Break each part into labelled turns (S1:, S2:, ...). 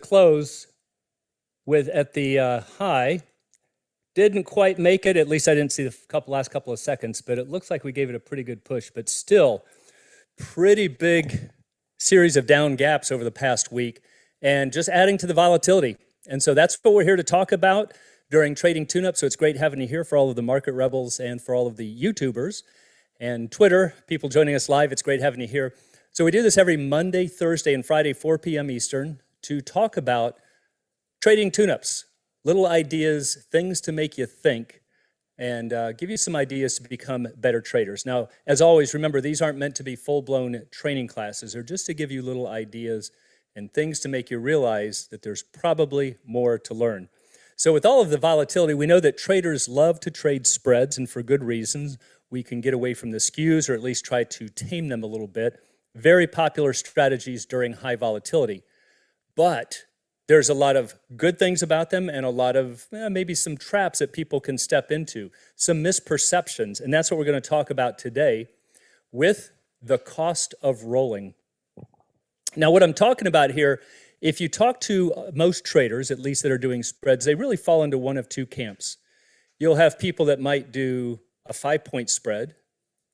S1: close with at the high. Didn't quite make it, at least I didn't see the last couple of seconds, but it looks like we gave it a pretty good push, but still pretty big series of down gaps over the past week and just adding to the volatility. And so that's what we're here to talk about during Trading Tune-Up. So it's great having you here for all of the market rebels and for all of the YouTubers and Twitter, people joining us live. It's great having you here. So we do this every Monday, Thursday, and Friday, 4 p.m. Eastern, to talk about trading tune-ups, little ideas, things to make you think, and give you some ideas to become better traders. Now, as always, remember, these aren't meant to be full-blown training classes. They're just to give you little ideas and things to make you realize that there's probably more to learn. So with all of the volatility, we know that traders love to trade spreads, and for good reasons. We can get away from the skews or at least try to tame them a little bit. Very popular strategies during high volatility. But there's a lot of good things about them and a lot of maybe some traps that people can step into, some misperceptions. And that's what we're going to talk about today with the cost of rolling. Now, what I'm talking about here, if you talk to most traders, at least that are doing spreads, they really fall into one of two camps. You'll have people that might do a 5-point spread,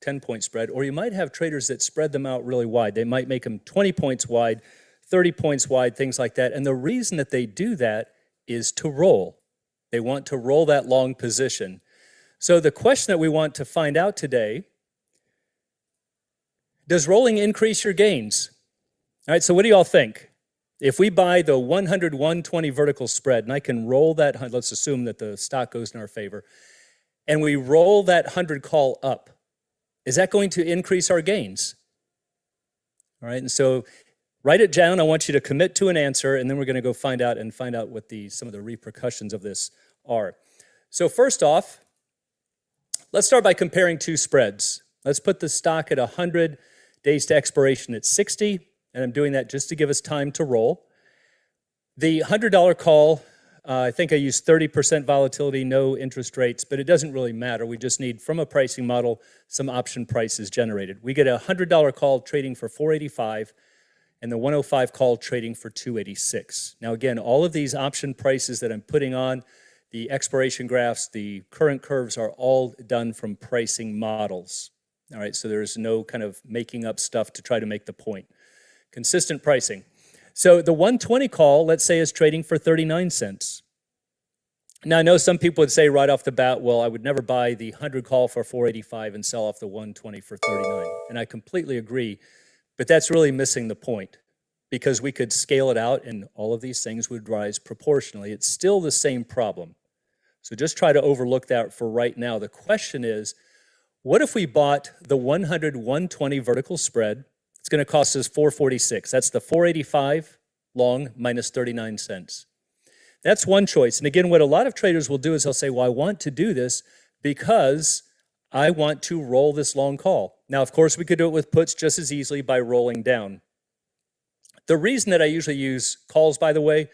S1: 10-point spread, or you might have traders that spread them out really wide. They might make them 20 points wide, 30 points wide, things like that. And the reason that they do that is to roll. They want to roll that long position. So the question that we want to find out today, does rolling increase your gains? All right, so what do y'all think? If we buy the 100-120 vertical spread, and I can roll that, let's assume that the stock goes in our favor, and we roll that 100 call up, is that going to increase our gains? All right, and so write it down. I want you to commit to an answer, and then we're going to go find out what some of the repercussions of this are. So first off, let's start by comparing two spreads. Let's put the stock at 100, days to expiration at 60, and I'm doing that just to give us time to roll. The $100 call, I think I used 30% volatility, no interest rates, but it doesn't really matter. We just need, from a pricing model, some option prices generated. We get a $100 call trading for $485, and the 105 call trading for $286. Now again, all of these option prices that I'm putting on, the expiration graphs, the current curves are all done from pricing models. All right, so there's no kind of making up stuff to try to make the point. Consistent pricing. So the 120 call, let's say, is trading for 39 cents. Now I know some people would say right off the bat, well, I would never buy the 100 call for 485 and sell off the 120 for 39. And I completely agree. But that's really missing the point, because we could scale it out and all of these things would rise proportionally. It's still the same problem. So just try to overlook that for right now. The question is, what if we bought the 100-120 vertical spread? It's going to cost us $446. That's the 485 long minus 39 cents. That's one choice. And again, what a lot of traders will do is they'll say, well, I want to do this because I want to roll this long call. Now, of course, we could do it with puts just as easily by rolling down. The reason that I usually use calls, by the way,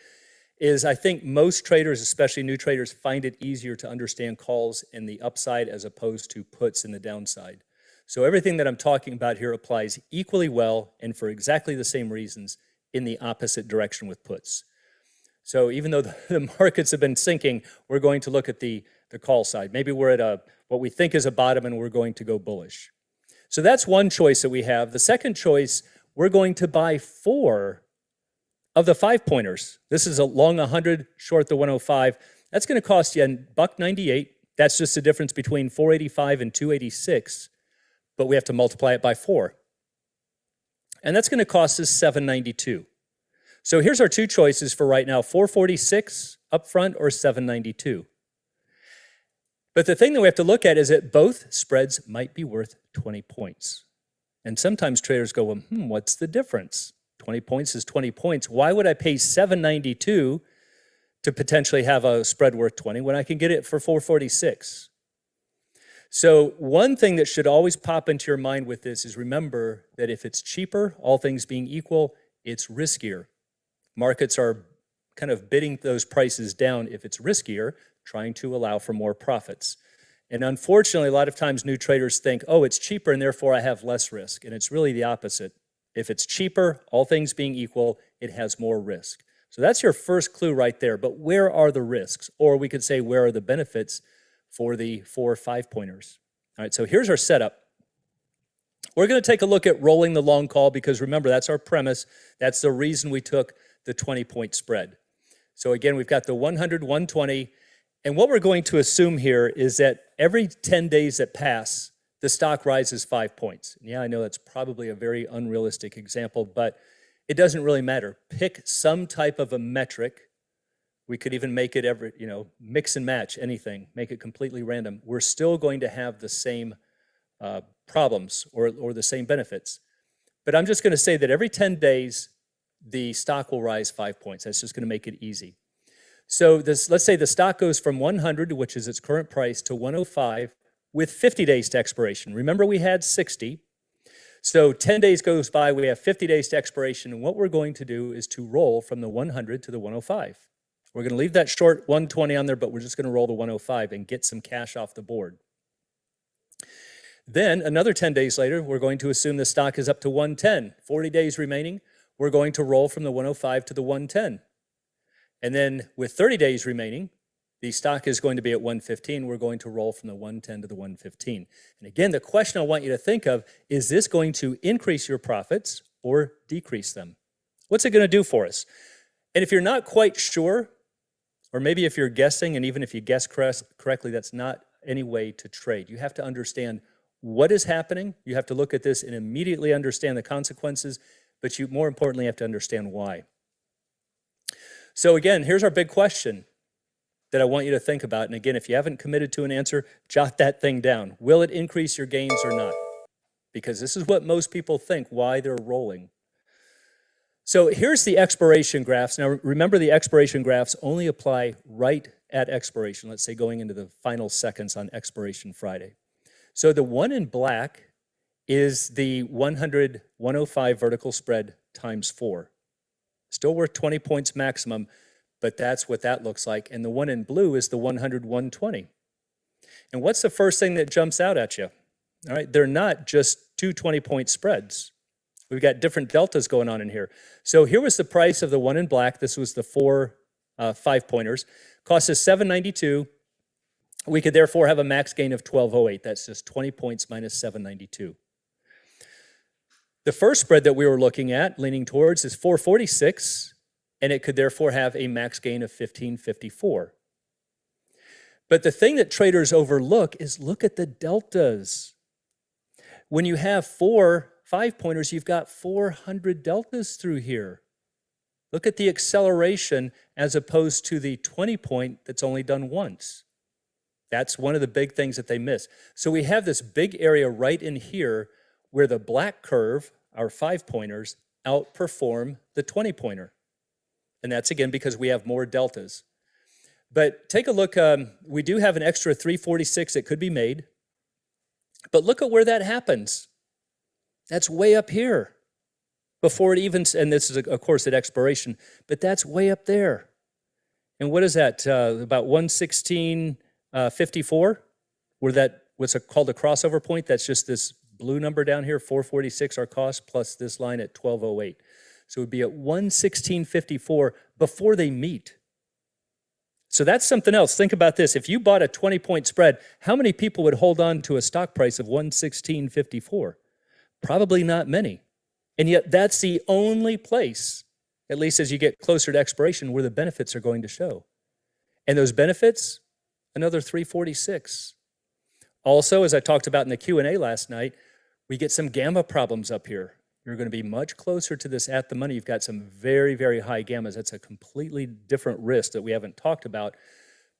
S1: is I think most traders, especially new traders, find it easier to understand calls in the upside as opposed to puts in the downside. So everything that I'm talking about here applies equally well and for exactly the same reasons in the opposite direction with puts. So even though the markets have been sinking, we're going to look at the call side. Maybe we're at what we think is a bottom and we're going to go bullish. So that's one choice that we have. The second choice, we're going to buy 4 of the 5-pointers. This is a long 100, short the 105. That's going to cost you $1.98. That's just the difference between 485 and 286. But we have to multiply it by 4. And that's going to cost us $7.92. So here's our two choices for right now, 446 up front or 792. But the thing that we have to look at is that both spreads might be worth 20 points. And sometimes traders go, well, what's the difference? 20 points is 20 points. Why would I pay $7.92 to potentially have a spread worth 20 when I can get it for $4.46? So one thing that should always pop into your mind with this is remember that if it's cheaper, all things being equal, it's riskier. Markets are kind of bidding those prices down if it's riskier, trying to allow for more profits. And unfortunately, a lot of times new traders think, oh, it's cheaper and therefore I have less risk. And it's really the opposite. If it's cheaper, all things being equal, it has more risk. So that's your first clue right there. But where are the risks? Or we could say, where are the benefits for the 4 5-pointers? All right, so here's our setup. We're going to take a look at rolling the long call because remember, that's our premise. That's the reason we took the 20-point spread. So again, we've got the 100, 120. And what we're going to assume here is that every 10 days that pass, the stock rises 5 points. Yeah, I know that's probably a very unrealistic example, but it doesn't really matter. Pick some type of a metric. We could even make it every, mix and match anything, make it completely random. We're still going to have the same problems or the same benefits. But I'm just going to say that every 10 days, the stock will rise 5 points. That's just going to make it easy. So let's say the stock goes from 100, which is its current price, to 105 with 50 days to expiration. Remember, we had 60. So 10 days goes by, we have 50 days to expiration, and what we're going to do is to roll from the 100 to the 105. We're going to leave that short 120 on there, but we're just going to roll the 105 and get some cash off the board. Then another 10 days later, we're going to assume the stock is up to 110. 40 days remaining, we're going to roll from the 105 to the 110. And then with 30 days remaining, the stock is going to be at 115. We're going to roll from the 110 to the 115. And again, the question I want you to think of, is this going to increase your profits or decrease them? What's it going to do for us? And if you're not quite sure, or maybe if you're guessing, and even if you guess correctly, that's not any way to trade. You have to understand what is happening. You have to look at this and immediately understand the consequences, but you more importantly have to understand why. So again, here's our big question that I want you to think about. And again, if you haven't committed to an answer, jot that thing down. Will it increase your gains or not? Because this is what most people think, why they're rolling. So here's the expiration graphs. Now remember, the expiration graphs only apply right at expiration, let's say going into the final seconds on expiration Friday. So the one in black is the 100, 105 vertical spread times 4. Still worth 20 points maximum, but that's what that looks like. And the one in blue is the 100, 120. And what's the first thing that jumps out at you? All right, they're not just two 20-point spreads. We've got different deltas going on in here. So here was the price of the one in black. This was the 4 5-pointers. Cost us $7.92. We could therefore have a max gain of $12.08. That's just 20 points minus $7.92. The first spread that we were looking at, leaning towards, is 446, and it could therefore have a max gain of $15.54. But the thing that traders overlook is look at the deltas. When you have 4 5-pointers, you've got 400 deltas through here. Look at the acceleration as opposed to the 20-point that's only done once. That's one of the big things that they miss. So we have this big area right in here where the black curve, our 5-pointers, outperform the 20-pointer. And that's, again, because we have more deltas. But take a look. We do have an extra 346 that could be made. But look at where that happens. That's way up here before it even, and this is, of course, at expiration, but that's way up there. And what is that, about 116.54? Where that, what's called a crossover point? That's just this blue number down here, 446 our cost, plus this line at 1208. So it would be at 116.54 before they meet. So that's something else. Think about this. If you bought a 20-point spread, how many people would hold on to a stock price of 116.54? Probably not many. And yet that's the only place, at least as you get closer to expiration, where the benefits are going to show. And those benefits, another 346. Also, as I talked about in the Q&A last night, we get some gamma problems up here. You're going to be much closer to this at the money. You've got some very, very high gammas. That's a completely different risk that we haven't talked about.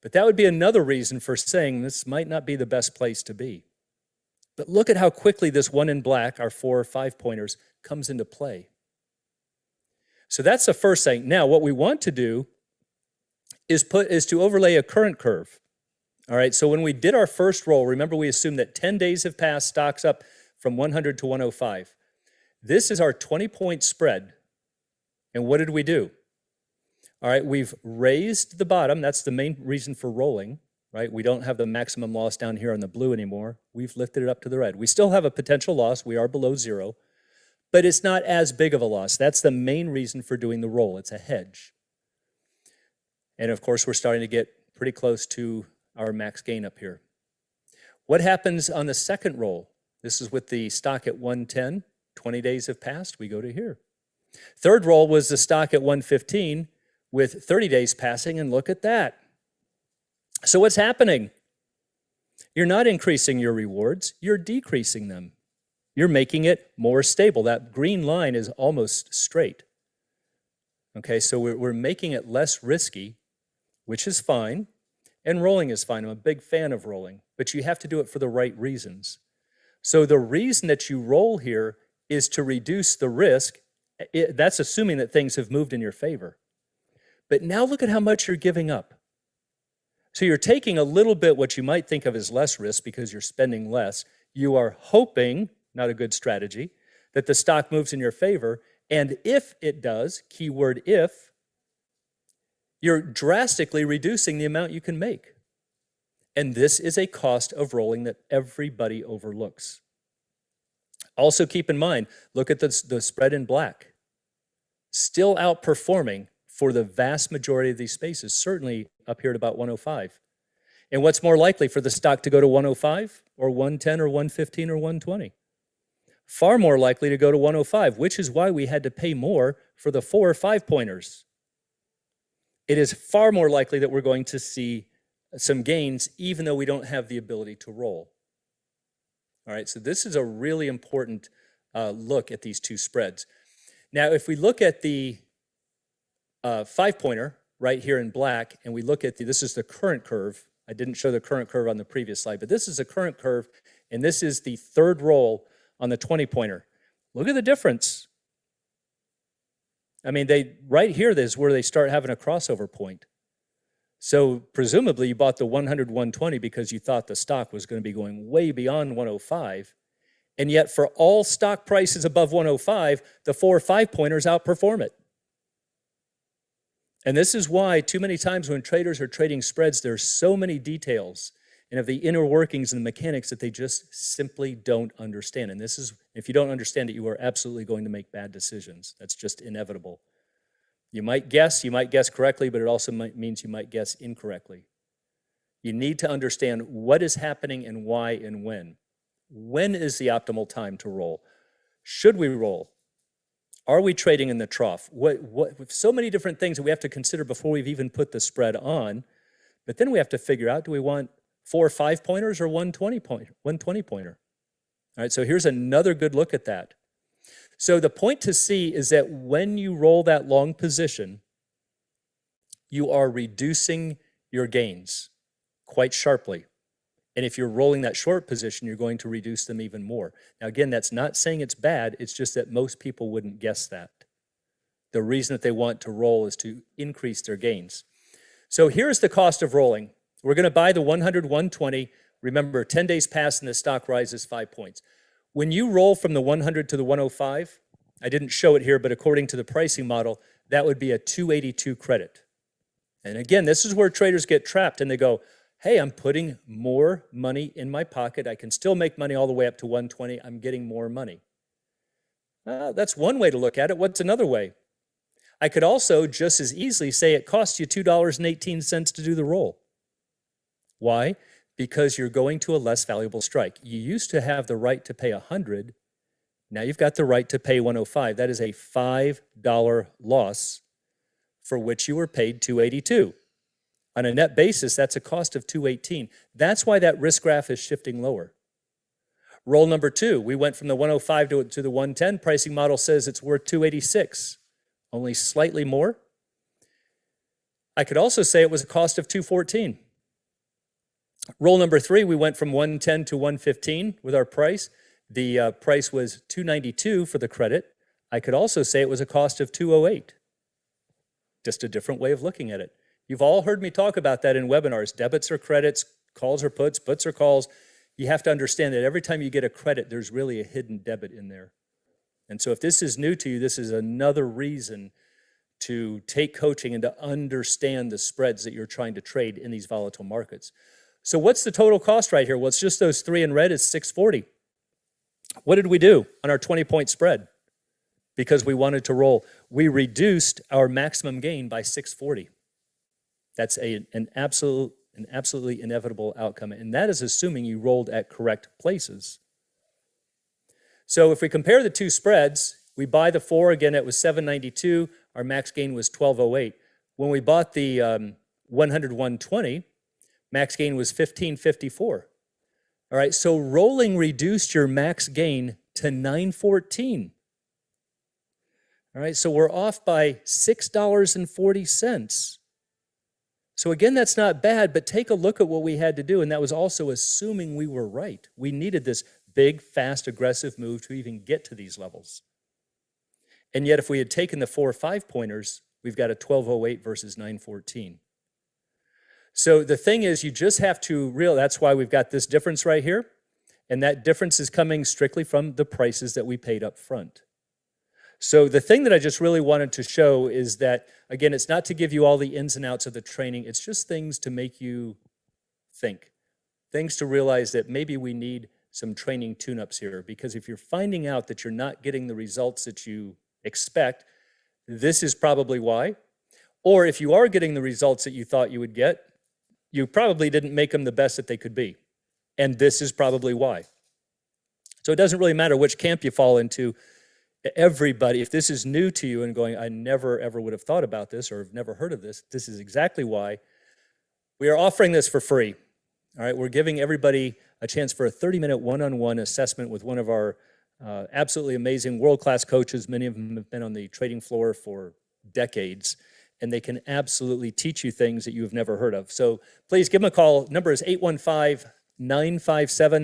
S1: But that would be another reason for saying this might not be the best place to be. But look at how quickly this one in black, our 4 5-pointers, comes into play. So that's the first thing. Now, what we want to do is to overlay a current curve. All right, so when we did our first roll, remember we assumed that 10 days have passed, stocks up from 100 to 105. This is our 20-point spread. And what did we do? All right, we've raised the bottom. That's the main reason for rolling, right? We don't have the maximum loss down here on the blue anymore. We've lifted it up to the red. We still have a potential loss. We are below zero, but it's not as big of a loss. That's the main reason for doing the roll. It's a hedge. And of course, we're starting to get pretty close to our max gain up here. What happens on the second roll? This is with the stock at 110. 20 days have passed, we go to here. Third roll was the stock at 115 with 30 days passing, and look at that. So what's happening? You're not increasing your rewards, you're decreasing them. You're making it more stable. That green line is almost straight. Okay, so we're making it less risky, which is fine, and rolling is fine. I'm a big fan of rolling, but you have to do it for the right reasons. So the reason that you roll here is to reduce the risk. That's assuming that things have moved in your favor. But now look at how much you're giving up. So you're taking a little bit what you might think of as less risk because you're spending less. You are hoping, not a good strategy, that the stock moves in your favor. And if it does, keyword if, you're drastically reducing the amount you can make. And this is a cost of rolling that everybody overlooks. Also keep in mind, look at the spread in black. Still outperforming for the vast majority of these spaces, certainly up here at about 105. And what's more likely for the stock to go to 105 or 110 or 115 or 120? Far more likely to go to 105, which is why we had to pay more for the 4 or 5 pointers. It is far more likely that we're going to see some gains even though we don't have the ability to roll. All right, so this is a really important look at these two spreads. Now, if we look at the 5-pointer right here in black, and we look at this is the current curve. I didn't show the current curve on the previous slide, but this is the current curve, and this is the third roll on the 20-pointer. Look at the difference. I mean, right here is where they start having a crossover point. So presumably you bought the 100, 120 because you thought the stock was going to be going way beyond 105. And yet for all stock prices above 105, the 4 or 5 pointers outperform it. And this is why too many times when traders are trading spreads, there's so many details and of the inner workings and the mechanics that they just simply don't understand. And this is, if you don't understand it, you are absolutely going to make bad decisions. That's just inevitable. You might guess correctly, but it also means you might guess incorrectly. You need to understand what is happening and why and when. When is the optimal time to roll? Should we roll? Are we trading in the trough? So many different things that we have to consider before we've even put the spread on. But then we have to figure out, do we want 4 or 5 pointers or 120 pointer? All right, so here's another good look at that. So the point to see is that when you roll that long position, you are reducing your gains quite sharply. And if you're rolling that short position, you're going to reduce them even more. Now, again, that's not saying it's bad. It's just that most people wouldn't guess that. The reason that they want to roll is to increase their gains. So here's the cost of rolling. We're going to buy the 100, 120. Remember, 10 days pass and the stock rises 5 points. When you roll from the 100 to the 105, I didn't show it here, but according to the pricing model, that would be a 282 credit. And again, this is where traders get trapped and they go, hey, I'm putting more money in my pocket. I can still make money all the way up to 120. I'm getting more money. That's one way to look at it. What's another way? I could also just as easily say it costs you $2.18 to do the roll. Why? Because you're going to a less valuable strike. You used to have the right to pay 100. Now you've got the right to pay 105. That is a $5 loss for which you were paid 282. On a net basis, that's a cost of 218. That's why that risk graph is shifting lower. Roll number 2, we went from the 105 to the 110. Pricing model says it's worth 286, only slightly more. I could also say it was a cost of 214. Roll number 3, we went from 110 to 115 with our price. The price was 292 for the credit. I could also say it was a cost of 208. Just a different way of looking at it. You've all heard me talk about that in webinars. Debits or credits, calls or puts or calls. You have to understand that every time you get a credit, there's really a hidden debit in there. And so if this is new to you, this is another reason to take coaching and to understand the spreads that you're trying to trade in these volatile markets. So what's the total cost right here? Well, it's just those 3 in red is 640. What did we do on our 20-point spread? Because we wanted to roll, we reduced our maximum gain by 640. That's an absolutely inevitable outcome. And that is assuming you rolled at correct places. So if we compare the two spreads, we buy the 4, again, it was 792. Our max gain was 1208. When we bought the 100-120, max gain was 1554. All right, so rolling reduced your max gain to 914. All right, so we're off by $6.40. So again, that's not bad, but take a look at what we had to do, and that was also assuming we were right. We needed this big, fast, aggressive move to even get to these levels. And yet, if we had taken the 4 or 5 pointers, we've got a 1208 versus 914. So the thing is, you just have to realize that's why we've got this difference right here, and that difference is coming strictly from the prices that we paid up front. So the thing that I just really wanted to show is that, again, it's not to give you all the ins and outs of the training, it's just things to make you think, things to realize that maybe we need some training tune-ups here, because if you're finding out that you're not getting the results that you expect, this is probably why. Or if you are getting the results that you thought you would get, you probably didn't make them the best that they could be. And this is probably why. So it doesn't really matter which camp you fall into. Everybody, if this is new to you and going, I never ever would have thought about this or have never heard of this, this is exactly why. We are offering this for free. All right, we're giving everybody a chance for a 30-minute one-on-one assessment with one of our absolutely amazing world-class coaches. Many of them have been on the trading floor for decades, and they can absolutely teach you things that you have never heard of. So please give them a call. Number is 815-957